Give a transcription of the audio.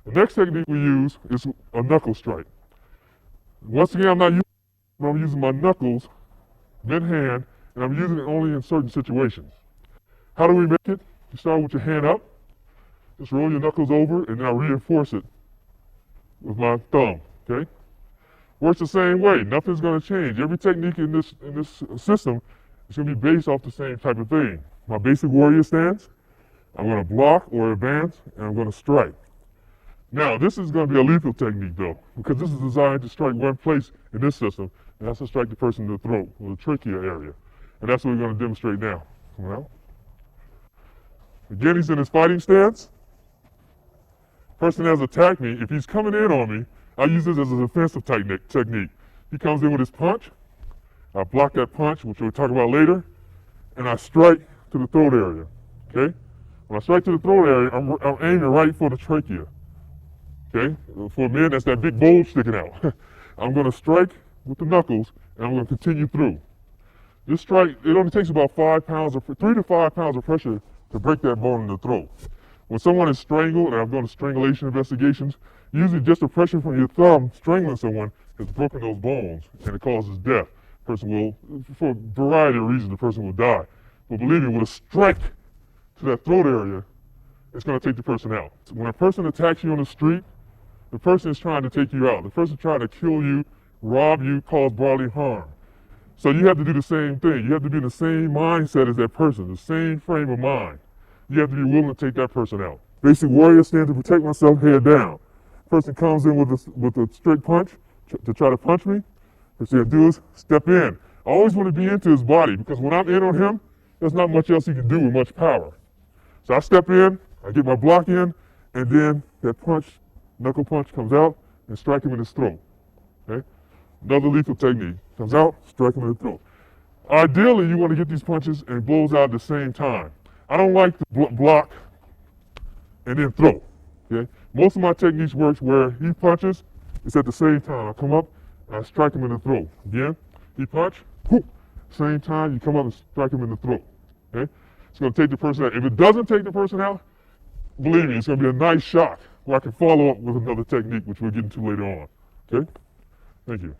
The next technique we use is a knuckle strike. Once again, I'm using my knuckles, mid hand, and I'm using it only in certain situations. How do we make it? You start with your hand up, just roll your knuckles over, and then I reinforce it with my thumb, okay? Works the same way, nothing's gonna change. Every technique in this system is gonna be based off the same type of thing. My basic warrior stance, I'm gonna block or advance, and I'm gonna strike. Now, this is gonna be a lethal technique though, because this is designed to strike one place in this system, and that's to strike the person in the throat, or the trachea area. And that's what we're gonna demonstrate now. Come out. Again, he's in his fighting stance. Person has attacked me. If he's coming in on me, I use this as a defensive technique. He comes in with his punch. I block that punch, which we'll talk about later, and I strike to the throat area. Okay? When I strike to the throat area, I'm aiming right for the trachea. Okay? For men, that's that big bulge sticking out. I'm going to strike with the knuckles, and I'm going to continue through. This strike, it only takes about 3 to 5 pounds of pressure to break that bone in the throat. When someone is strangled, and I've gone to strangulation investigations, usually just the pressure from your thumb strangling someone has broken those bones, and it causes death. Person will, for a variety of reasons, the person will die. But believe me, with a strike to that throat area, it's going to take the person out. So when a person attacks you on the street, the person is trying to take you out. The person is trying to kill you, rob you, cause bodily harm. So you have to do the same thing. You have to be in the same mindset as that person, the same frame of mind. You have to be willing to take that person out. Basic warrior stand to protect myself, head down. Person comes in with a straight punch to try to punch me. First thing I do is step in. I always want to be into his body because when I'm in on him, there's not much else he can do with much power. So I step in, I get my block in, and then that punch, knuckle punch comes out and strike him in his throat. Okay? Another lethal technique. Comes out, strike him in the throat. Ideally, you want to get these punches and blows out at the same time. I don't like to block and then throw. Okay? Most of my techniques works where he punches, it's at the same time. I come up and I strike him in the throat. Again, he punch, whoop, same time you come up and strike him in the throat. Okay? It's going to take the person out. If it doesn't take the person out, believe me, it's going to be a nice shock where I can follow up with another technique, which we'll get into later on. Okay? Thank you.